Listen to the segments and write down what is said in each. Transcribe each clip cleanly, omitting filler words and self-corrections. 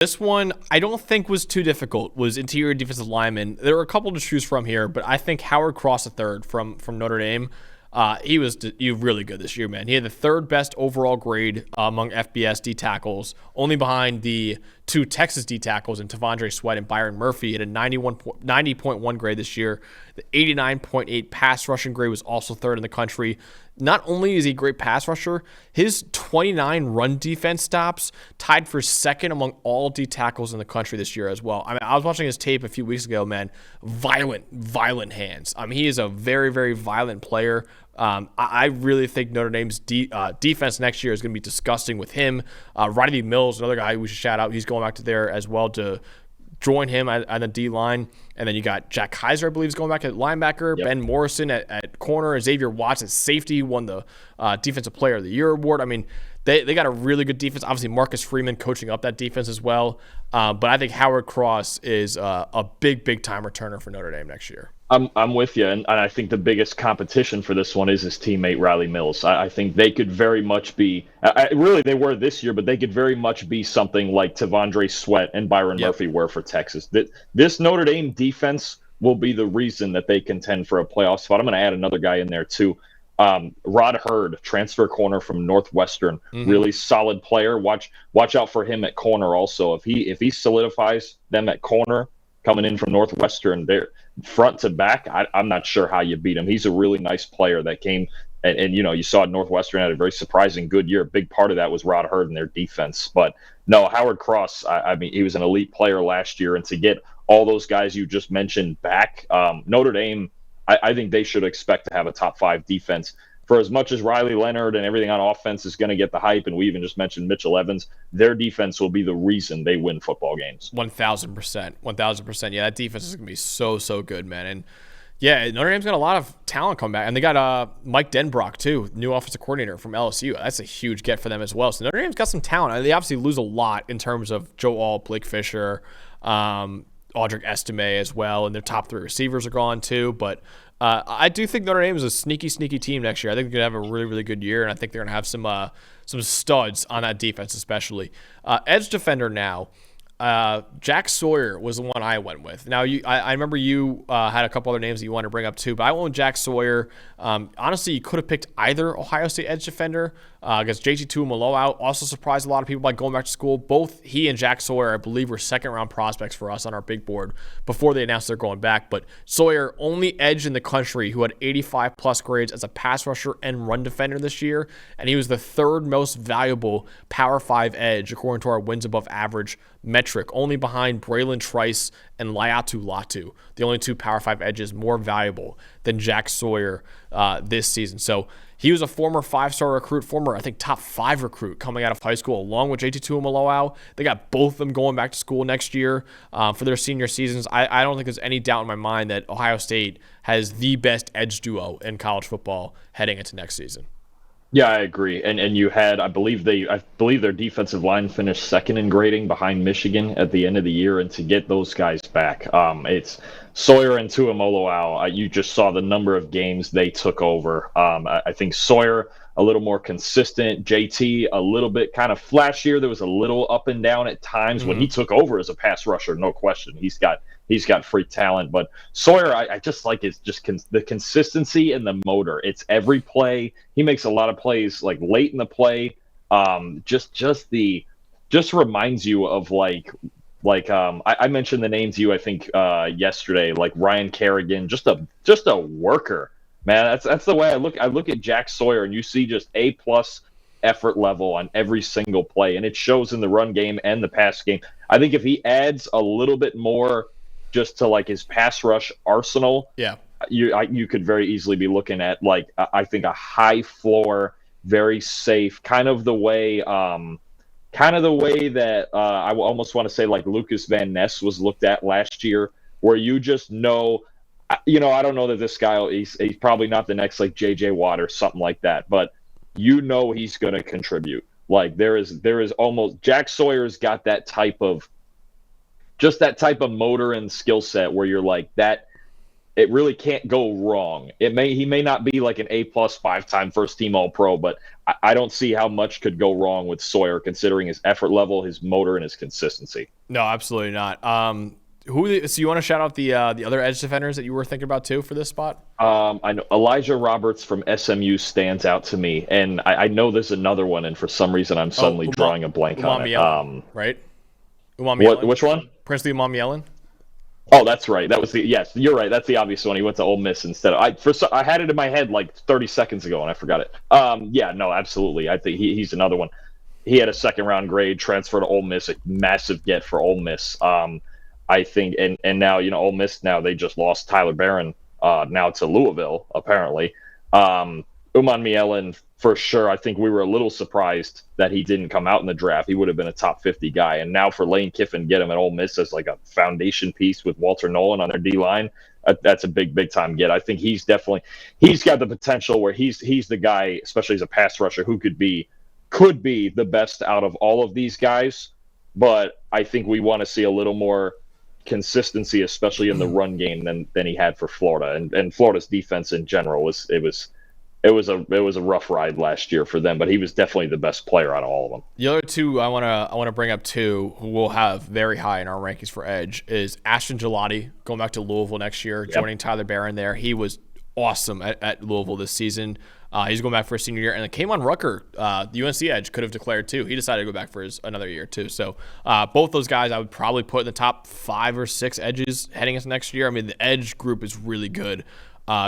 This one I don't think was too difficult. Was interior defensive lineman. There were a couple to choose from here, but I think Howard Cross III from Notre Dame. He was really good this year, man. He had the third best overall grade among FBS D tackles, only behind the two Texas D tackles in Tavondre Sweat and Byron Murphy. He had a 90.1 grade this year. The 89.8 pass rushing grade was also third in the country. Not only is he a great pass rusher, his 29 run defense stops tied for second among all D tackles in the country this year as well. I mean, I was watching his tape a few weeks ago, man. Violent hands. I mean, he is a very, very violent player. I really think Notre Dame's defense next year is going to be disgusting with him. Riley Mills, another guy we should shout out. He's going back to there as well to join him on the D line. And then you got Jack Kaiser, I believe, is going back at linebacker. Yep. Ben Morrison at corner. Xavier Watts at safety won the Defensive Player of the Year award. I mean, they got a really good defense. Obviously, Marcus Freeman coaching up that defense as well. But I think Howard Cross is a big time returner for Notre Dame next year. I'm with you, and I think the biggest competition for this one is his teammate Riley Mills. I think they could very much be really they were this year, but they could very much be something like Tavondre Sweat and Byron Murphy were for Texas. This Notre Dame defense will be the reason that they contend for a playoff spot. I'm going to add another guy in there too. Rod Hurd, transfer corner from Northwestern, really solid player. Watch out for him at corner also. If he solidifies them at corner, coming in from Northwestern, they're front to back. I'm not sure how you beat him. He's a really nice player that came and you saw Northwestern had a very surprising good year. A big part of that was Rod Hurd and their defense. But no, Howard Cross, I mean, he was an elite player last year, and to get all those guys you just mentioned back, Notre Dame, I think they should expect to have a top 5 defense. For as much as Riley Leonard and everything on offense is going to get the hype, and we even just mentioned Mitchell Evans, their defense will be the reason they win football games. 1,000%. 1,000%. Yeah, that defense is going to be so good, man. And yeah, Notre Dame's got a lot of talent come back. And they got Mike Denbrock, too, new offensive coordinator from LSU. That's a huge get for them as well. So Notre Dame's got some talent. They obviously lose a lot in terms of Joe Alt, Blake Fisher, Audric Estime as well, and their top 3 receivers are gone too. But I do think Notre Dame is a sneaky team next year. I think they're going to have a really good year, and I think they're going to have some studs on that defense especially. Edge defender now. Jack Sawyer was the one I went with. Now, I remember you had a couple other names that you wanted to bring up too, but I went with Jack Sawyer. Honestly, you could have picked either Ohio State edge defender against JT Tuimoloau. Also surprised a lot of people by going back to school. Both he and Jack Sawyer, I believe, were second-round prospects for us on our big board before they announced they're going back. But Sawyer, only edge in the country who had 85-plus grades as a pass rusher and run defender this year, and he was the third most valuable Power 5 edge according to our wins above average metric, only behind Braylon Trice and Laiatu Latu, the only 2 Power 5 edges more valuable than Jack Sawyer this season. So he was a former 5-star recruit, former, I think, top 5 recruit coming out of high school, along with JT Tuimoloau. They got both of them going back to school next year for their senior seasons. I don't think there's any doubt in my mind that Ohio State has the best edge duo in college football heading into next season. Yeah, I agree. And you had, I believe their defensive line finished second in grading behind Michigan at the end of the year, and to get those guys back, it's Sawyer and Tuimoloau. You just saw the number of games they took over. I think Sawyer a little more consistent, JT a little bit kind of flashier. There was a little up and down at times when he took over as a pass rusher. No question, he's got freak talent. But Sawyer, I just like his the consistency and the motor. It's every play. He makes a lot of plays like late in the play. Just reminds you of I mentioned the name to you I think yesterday, like Ryan Kerrigan, just a worker, man. That's the way I look. I look at Jack Sawyer and you see just A+ effort level on every single play, and it shows in the run game and the pass game. I think if he adds a little bit more just to like his pass rush arsenal, you could very easily be looking at I think a high floor, very safe, kind of the way that I almost want to say like Lucas Van Ness was looked at last year, where you just know, I don't know that this guy, he's probably not the next like J.J. Watt or something like that, but he's going to contribute. Like there is almost, Jack Sawyer's got that type of motor and skill set where you're like that. it really can't go wrong. He may not be like an A+ 5-time first team All Pro, but I don't see how much could go wrong with Sawyer considering his effort level, his motor, and his consistency. No, absolutely not. So you want to shout out the other edge defenders that you were thinking about too for this spot? I know Elijah Roberts from SMU stands out to me, and I know there's another one, and for some reason I'm suddenly drawing a blank on it. Right? Umami which one? Princely Umami. Oh, that's right. That was yes. You're right. That's the obvious one. He went to Ole Miss instead. I had it in my head like 30 seconds ago and I forgot it. Yeah, no, absolutely. I think he's another one. He had a second round grade, transfer to Ole Miss, a massive get for Ole Miss. I think, and now Ole Miss now they just lost Tyler Barron now to Louisville apparently. Uman Mielen for sure. I think we were a little surprised that he didn't come out in the draft. He would have been a top 50 guy. And now for Lane Kiffin, get him at Ole Miss as like a foundation piece with Walter Nolan on their D line. That's a big time get. I think he's got the potential where he's the guy, especially as a pass rusher, who could be the best out of all of these guys. But I think we want to see a little more consistency, especially in the run game than he had for Florida. And Florida's defense in general was a rough ride last year for them, but he was definitely the best player out of all of them. The other two I want to bring up too, who we'll have very high in our rankings for edge, is Ashton Gelati going back to Louisville next year, joining Tyler Barron there. He was awesome at Louisville this season. He's going back for a senior year, and then K'Mon Rucker, the UNC edge, could have declared too. He decided to go back for another year too. So both those guys I would probably put in the top 5 or 6 edges heading into next year. I mean, the edge group is really good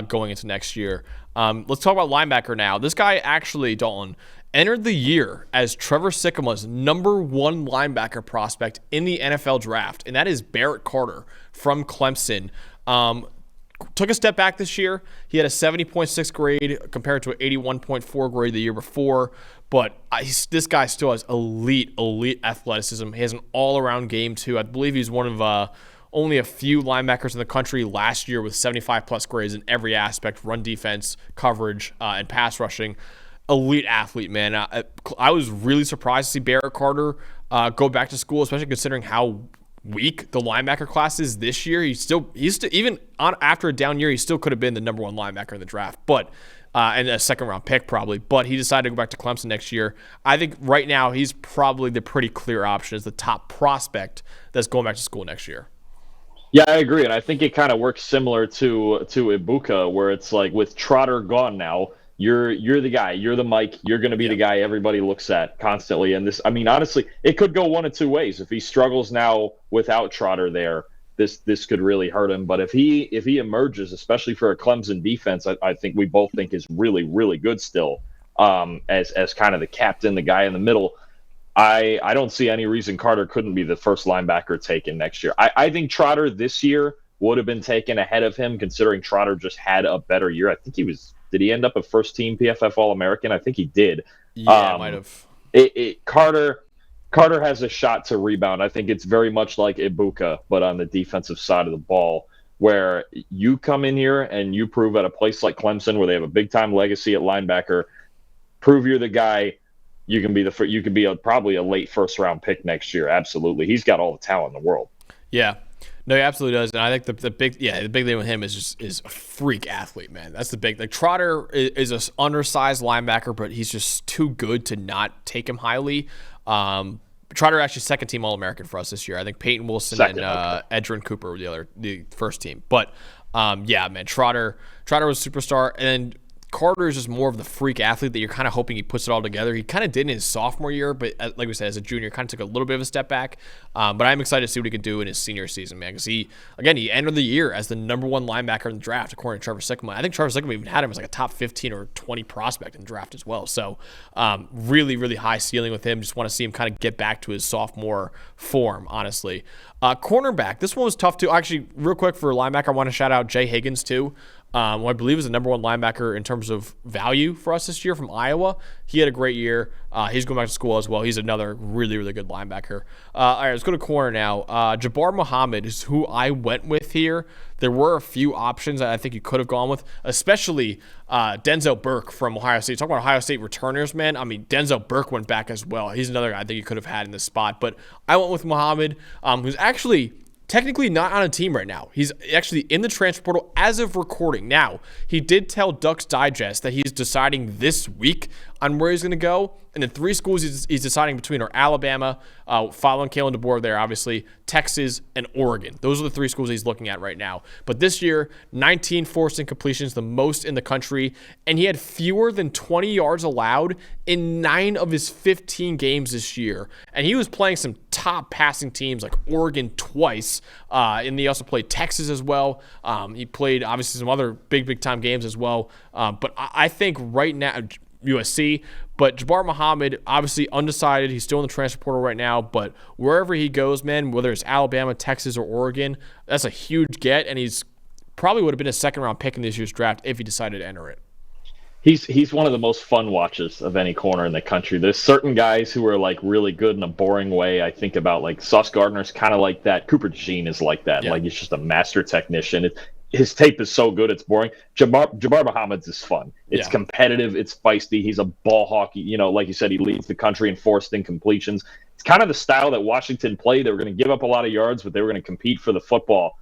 going into next year. Let's talk about linebacker now. This guy actually, Dalton, entered the year as Trevor Sikkema's #1 linebacker prospect in the NFL draft, and that is Barrett Carter from Clemson. Took a step back this year. He had a 70.6 grade compared to an 81.4 grade the year before, but this guy still has elite athleticism. He has an all-around game, too. I believe he's one of only a few linebackers in the country last year with 75-plus grades in every aspect: run defense, coverage, and pass rushing. Elite athlete, man. I was really surprised to see Barrett Carter go back to school, especially considering how weak the linebacker class is this year. He's still even after a down year, he still could have been the #1 linebacker in the draft, but and a second-round pick probably. But he decided to go back to Clemson next year. I think right now he's probably the pretty clear option as the top prospect that's going back to school next year. Yeah, I agree, and I think it kind of works similar to Ibuka, where it's like with Trotter gone now, you're the guy, you're the Mike, you're going to be the guy everybody looks at constantly. And this, I mean, honestly, it could go one of two ways. If he struggles now without Trotter there, this could really hurt him. But if he emerges, especially for a Clemson defense, I think we both think is really good still, as kind of the captain, the guy in the middle. I don't see any reason Carter couldn't be the first linebacker taken next year. I think Trotter this year would have been taken ahead of him, considering Trotter just had a better year. I think did he end up a first-team PFF All-American? I think he did. Yeah, might have. Carter has a shot to rebound. I think it's very much like Ibuka, but on the defensive side of the ball, where you come in here and you prove at a place like Clemson, where they have a big-time legacy at linebacker, prove you're the guy. You can be probably a late first-round pick next year. Absolutely, he's got all the talent in the world. Yeah. No, he absolutely does, and I think the big thing with him is a freak athlete, man. That's the big. Like Trotter is an undersized linebacker, but he's just too good to not take him highly. Trotter actually second team All-American for us this year. I think Peyton Wilson and Edgerrin Cooper were the first team. But yeah, man, Trotter was a superstar, and Carter is just more of the freak athlete that you're kind of hoping he puts it all together. He kind of did in his sophomore year, but like we said, as a junior, kind of took a little bit of a step back. But I'm excited to see what he can do in his senior season, man, because he entered the year as the #1 linebacker in the draft, according to Trevor Sikkema. I think Trevor Sikkema even had him as like a top 15 or 20 prospect in the draft as well. So really high ceiling with him. Just want to see him kind of get back to his sophomore form, honestly. Cornerback, this one was tough too. Actually, real quick for linebacker, I want to shout out Jay Higgins too. Who I believe is the #1 linebacker in terms of value for us this year from Iowa. He had a great year. He's going back to school as well. He's another really good linebacker. All right, let's go to corner now. Jabbar Muhammad is who I went with here. There were a few options that I think you could have gone with, especially Denzel Burke from Ohio State. Talk about Ohio State returners, man. I mean, Denzel Burke went back as well. He's another guy I think you could have had in this spot. But I went with Muhammad, who's actually technically not on a team right now. He's actually in the transfer portal as of recording. Now, he did tell Ducks Digest that he's deciding this week on where he's going to go. And the three schools he's deciding between are Alabama, following Kalen DeBoer there, obviously, Texas, and Oregon. Those are the three schools he's looking at right now. But this year, 19 forced incompletions, the most in the country. And he had fewer than 20 yards allowed in 9 of his 15 games this year. And he was playing some top passing teams like Oregon twice. And he also played Texas as well. He played, obviously, some other big time games as well. But I think right now, USC, but Jabbar Muhammad, obviously undecided. He's still in the transfer portal right now, but wherever he goes, man, whether it's Alabama, Texas, or Oregon, that's a huge get, and he's probably would have been a second-round pick in this year's draft if he decided to enter it. He's one of the most fun watches of any corner in the country. There's certain guys who are like really good in a boring way. I think about like Sauce Gardner's kind of like that. Cooper DeJean is like that. Yeah. Like he's just a master technician. His tape is so good, it's boring. Jabbar Muhammad's is fun. It's competitive. It's feisty. He's a ball hawk. Like you said, he leads the country in forced incompletions. It's kind of the style that Washington played. They were going to give up a lot of yards, but they were going to compete for the football.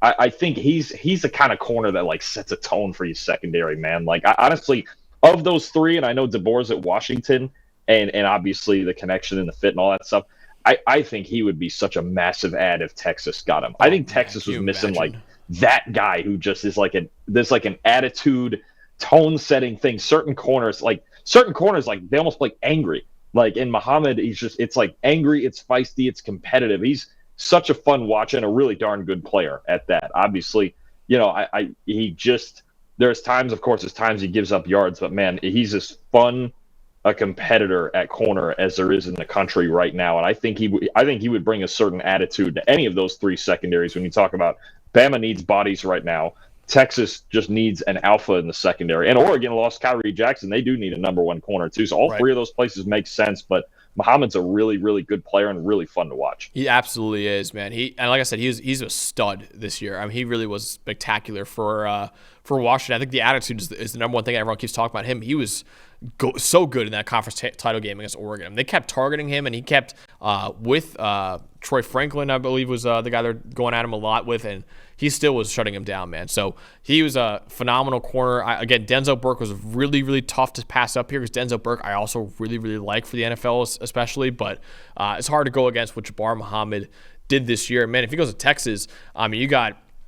I think he's the kind of corner that like sets a tone for your secondary, man. Like honestly, of those three, and I know DeBoer's at Washington, and obviously the connection and the fit and all that stuff. I think he would be such a massive add if Texas got him. I think Texas was missing like that guy who just is like there's like an attitude, tone setting thing. Certain corners like they almost like angry. Like in Muhammad, it's like angry, it's feisty, it's competitive. He's such a fun watch and a really darn good player at that. Obviously, there's times he gives up yards, but man, he's as fun a competitor at corner as there is in the country right now. And I think he would bring a certain attitude to any of those three secondaries. When you talk about Bama needs bodies right now, Texas just needs an alpha in the secondary, and Oregon lost Kyrie Jackson. They do need a number one corner too. So all three of those places make sense, but Muhammad's a really, really good player and really fun to watch. He absolutely is, man. And like I said, he's a stud this year. I mean, he really was spectacular for Washington. I think the attitude is the number one thing everyone keeps talking about him. He was so good in that conference title game against Oregon. They kept targeting him, and he kept with Troy Franklin, I believe, was the guy they're going at him a lot with, and he still was shutting him down, man. So he was a phenomenal corner. Again, Denzel Burke was really, really tough to pass up here because Denzel Burke I also really, really like for the NFL especially, but it's hard to go against what Jabbar Muhammad did this year. Man, if he goes to Texas, I mean,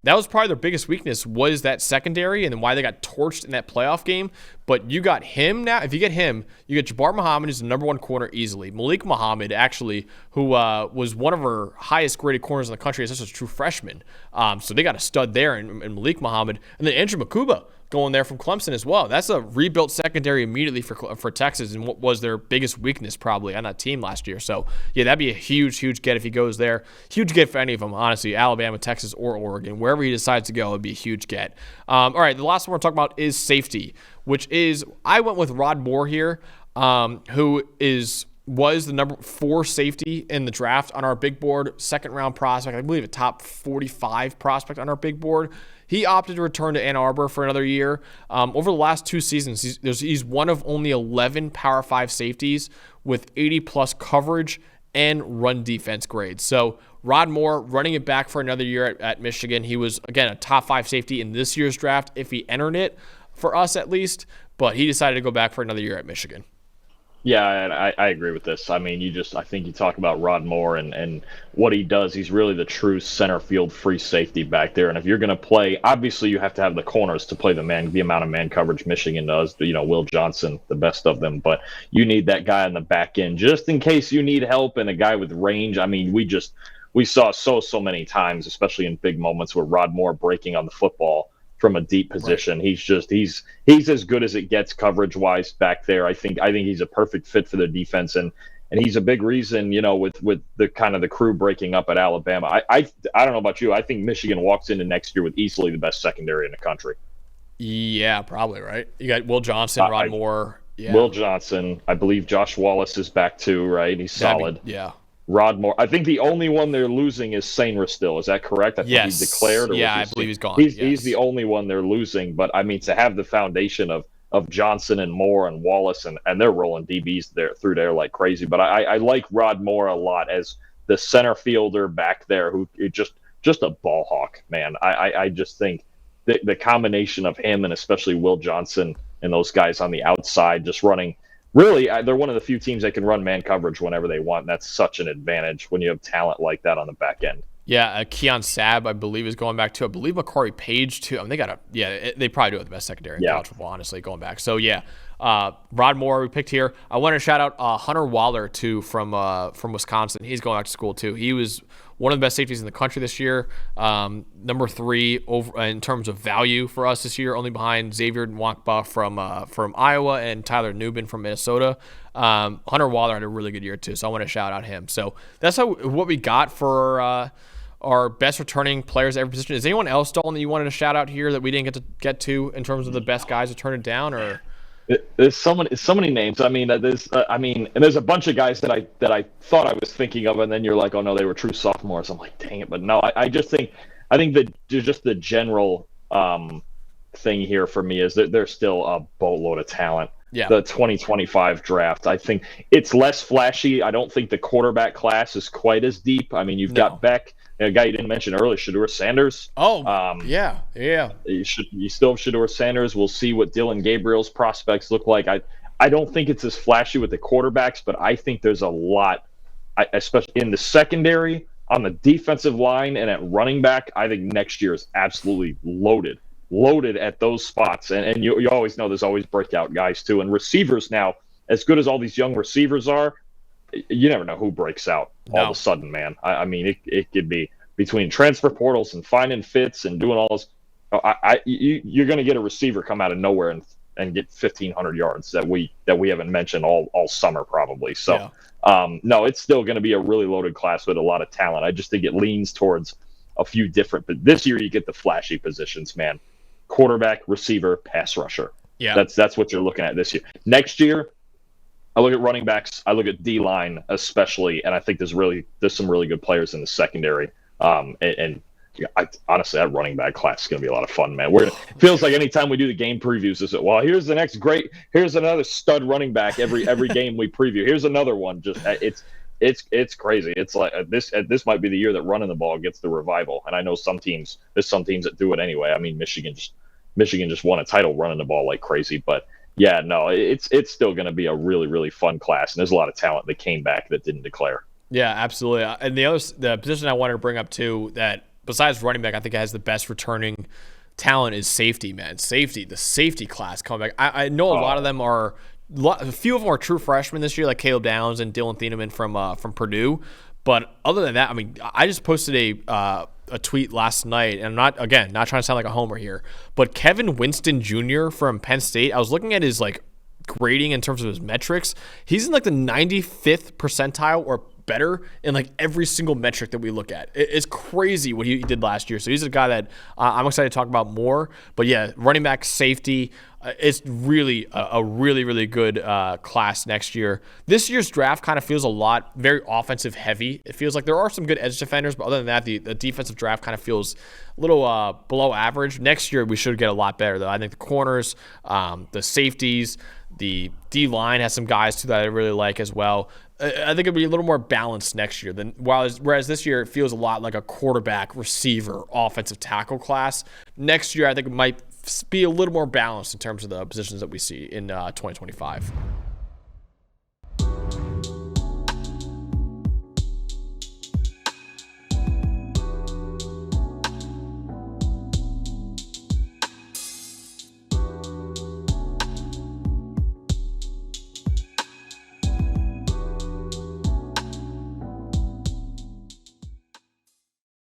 that was probably their biggest weakness was that secondary and then why they got torched in that playoff game. But you got him now. If you get him, you get Jabbar Muhammad, who's the number one corner easily. Malik Muhammad, actually, who was one of our highest graded corners in the country as a true freshman. So they got a stud there in Malik Muhammad. And then Andrew Makuba going there from Clemson as well. That's a rebuilt secondary immediately for Texas and what was their biggest weakness probably on that team last year. So, yeah, that'd be a huge, huge get if he goes there. Huge get for any of them, honestly, Alabama, Texas, or Oregon. Wherever he decides to go, it'd be a huge get. All right, the last one we're talking about is safety, which is I went with Rod Moore here, who was the number 4 safety in the draft on our big board, second-round prospect, I believe a top 45 prospect on our big board. He opted to return to Ann Arbor for another year. Over the last 2 seasons, he's one of only 11 Power 5 safeties with 80-plus coverage and run defense grades. So Rod Moore running it back for another year at Michigan. He was, again, a top 5 safety in this year's draft if he entered it, for us at least, but he decided to go back for another year at Michigan. Yeah, and I agree with this. I mean, I think you talk about Rod Moore and what he does. He's really the true center field free safety back there. And if you're going to play, obviously you have to have the corners to play the amount of man coverage Michigan does. Will Johnson, the best of them. But you need that guy on the back end just in case you need help and a guy with range. I mean, we saw so many times, especially in big moments, where Rod Moore breaking on the football from a deep position. Right. He's as good as it gets coverage wise back there. I think he's a perfect fit for the defense and he's a big reason, with the kind of the crew breaking up at Alabama. I don't know about you. I think Michigan walks into next year with easily the best secondary in the country. Yeah, probably, right? You got Will Johnson, Rod Moore. Yeah. Will Johnson. I believe Josh Wallace is back too, right? He's solid. Yeah. Rod Moore. I think the only one they're losing is Sainra still. Is that correct? I think yes. he declared. I believe he's gone. He's the only one they're losing. But, I mean, to have the foundation of Johnson and Moore and Wallace, and they're rolling DBs through there like crazy. But I like Rod Moore a lot as the center fielder back there who just just a ball hawk, man. I just think the combination of him and especially Will Johnson and those guys on the outside just running. Really, they're one of the few teams that can run man coverage whenever they want. And that's such an advantage when you have talent like that on the back end. Yeah, Keon Sabb, I believe, is going back too. I believe Makari Page too. I mean, they probably do have the best secondary in college football, honestly, going back. So yeah, Rod Moore we picked here. I want to shout out Hunter Waller too from Wisconsin. He's going back to school too. He was one of the best safeties in the country this year. Number 3 over in terms of value for us this year, only behind Xavier Nwankpa from Iowa and Tyler Nubin from Minnesota. Hunter Waller had a really good year too, so I want to shout out him. So that's what we got for our best returning players at every position. Is anyone else, Dalton, that you wanted to shout out here that we didn't get to in terms of the best guys to turn it down? Or there's so many names. I mean, and there's a bunch of guys that I thought I was thinking of, and then you're like, oh no, they were true sophomores. I'm like, dang it, but no, I think that just the general thing here for me is that there's still a boatload of talent. Yeah. The 2025 draft, I think it's less flashy. I don't think the quarterback class is quite as deep. I mean, you've got Beck, a guy you didn't mention earlier, Shedeur Sanders. Oh, yeah. You still have Shedeur Sanders. We'll see what Dylan Gabriel's prospects look like. I don't think it's as flashy with the quarterbacks, but I think there's a lot, especially in the secondary, on the defensive line, and at running back. I think next year is absolutely loaded at those spots. And you always know there's always breakout guys too. And receivers now, as good as all these young receivers are, you never know who breaks out all of a sudden, man. I mean, it could be between transfer portals and finding fits and doing all this. You're going to get a receiver come out of nowhere and get 1,500 yards that we haven't mentioned all summer probably. So, no, it's still going to be a really loaded class with a lot of talent. I just think it leans towards a few different. But this year you get the flashy positions, man. Quarterback, receiver, pass rusher. Yeah, that's what you're looking at this year. Next year, I look at running backs. I look at D-line especially, and I think there's some really good players in the secondary. Honestly, that running back class is going to be a lot of fun, man. It feels like anytime we do the game previews, is it? Well, here's another stud running back every game we preview. Here's another one. Just it's crazy. It's like this might be the year that running the ball gets the revival. And I know there's some teams that do it anyway. I mean, Michigan just won a title running the ball like crazy. But yeah, no, it's still going to be a really, really fun class. And there's a lot of talent that came back that didn't declare. Yeah, absolutely. And the position I wanted to bring up too, that besides running back, I think it has the best returning talent is safety, man. The safety class coming back. I know a lot of them are. A few of them are true freshmen this year, like Caleb Downs and Dylan Thieneman from Purdue. But other than that, I mean, I just posted a tweet last night, and I'm not trying to sound like a homer here, but Kevin Winston Jr. from Penn State, I was looking at his grading in terms of his metrics. He's in the 95th percentile or better in every single metric that we look at. It's crazy what he did last year. So he's a guy that I'm excited to talk about more. But yeah, running back, safety, it's really a really, really good class next year. This year's draft kind of feels very offensive heavy. It feels like there are some good edge defenders, but other than that, the defensive draft kind of feels a little below average. Next year, we should get a lot better, though. I think the corners, the safeties, the D-line has some guys, too, that I really like as well. I think it'll be a little more balanced next year whereas this year it feels a lot like a quarterback, receiver, offensive tackle class. Next year, I think it might be a little more balanced in terms of the positions that we see in 2025.